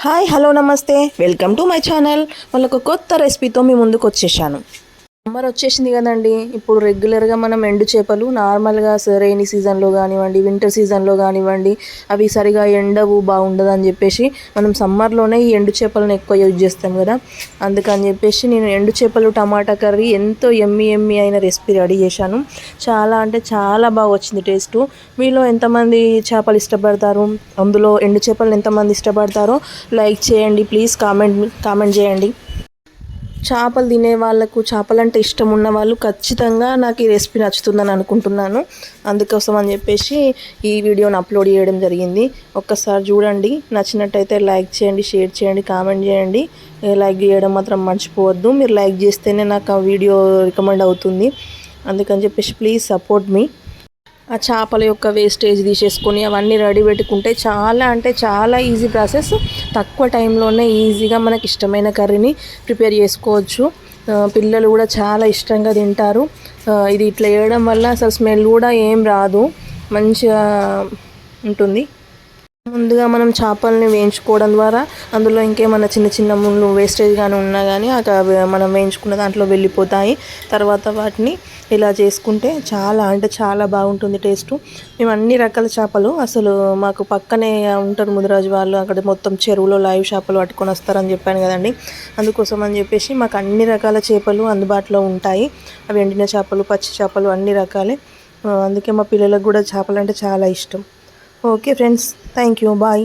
Hi hello నమస్తే welcome to my channel. వాళ్ళకు కొత్త రెసిపీతో మీ ముందుకు వచ్చేసాను. సమ్మర్ వచ్చేసింది కదండి. ఇప్పుడు రెగ్యులర్గా మనం ఎండు చేపలు నార్మల్గా రెయినీ సీజన్లో కానివ్వండి, వింటర్ సీజన్లో కానివ్వండి, అవి సరిగా ఎండవు బాగుండదు అని చెప్పేసి మనం సమ్మర్లోనే ఈ ఎండు చేపలను ఎక్కువ యూజ్ చేస్తాం కదా. అందుకని చెప్పేసి నేను ఎండు చేపలు టమాటా కర్రీ ఎంతో ఎమ్మి అయిన రెసిపీ రెడీ చేశాను. చాలా అంటే చాలా బాగా వచ్చింది టేస్ట్. మీలో ఎంతమంది చేపలు ఇష్టపడతారు, అందులో ఎండు చేపలను ఎంతమంది ఇష్టపడతారో లైక్ చేయండి ప్లీజ్, కామెంట్ చేయండి. చేపలు తినే వాళ్ళకు, చేపలంటే ఇష్టం ఉన్న వాళ్ళు ఖచ్చితంగా నాకు ఈ రెసిపీ నచ్చుతుందని అనుకుంటున్నాను. అందుకోసం అని చెప్పేసి ఈ వీడియోని అప్లోడ్ చేయడం జరిగింది. ఒక్కసారి చూడండి, నచ్చినట్టయితే లైక్ చేయండి, షేర్ చేయండి, కామెంట్ చేయండి. లైక్ చేయడం మాత్రం మర్చిపోవద్దు. మీరు లైక్ చేస్తేనే నాకు ఆ వీడియో రికమెండ్ అవుతుంది. అందుకని చెప్పేసి ప్లీజ్ సపోర్ట్ మీ. ఆ చేపల యొక్క వేస్టేజ్ తీసేసుకొని అవన్నీ రెడీ పెట్టుకుంటే చాలా అంటే చాలా ఈజీ ప్రాసెస్. తక్కువ టైంలోనే ఈజీగా మనకి ఇష్టమైన కర్రీని ప్రిపేర్ చేసుకోవచ్చు. పిల్లలు కూడా చాలా ఇష్టంగా తింటారు. ఇది ఇట్లా వేయడం వల్ల అసలు స్మెల్ కూడా ఏం రాదు, మంచిగా ఉంటుంది. ముందుగా మనం చేపల్ని వేయించుకోవడం ద్వారా అందులో ఇంకేమైనా చిన్న చిన్న ముళ్ళు వేస్టేజ్ కానీ ఉన్నా కానీ మనం వేయించుకున్న దాంట్లో వెళ్ళిపోతాయి. తర్వాత వాటిని ఇలా చేసుకుంటే చాలా అంటే చాలా బాగుంటుంది టేస్ట్. మేము అన్ని రకాల చేపలు, అసలు మాకు పక్కనే ఉంటారు ముదిరాజు వాళ్ళు, అక్కడ మొత్తం చెరువులో లైవ్ చేపలు పట్టుకొని వస్తారని చెప్పాను కదండి. అందుకోసం అని చెప్పేసి మాకు అన్ని రకాల చేపలు అందుబాటులో ఉంటాయి. అవి ఎండిన చేపలు, పచ్చి చేపలు అన్ని రకాలే. అందుకే మా పిల్లలకు కూడా చేపలు అంటే చాలా ఇష్టం. Okay friends, thank you, bye.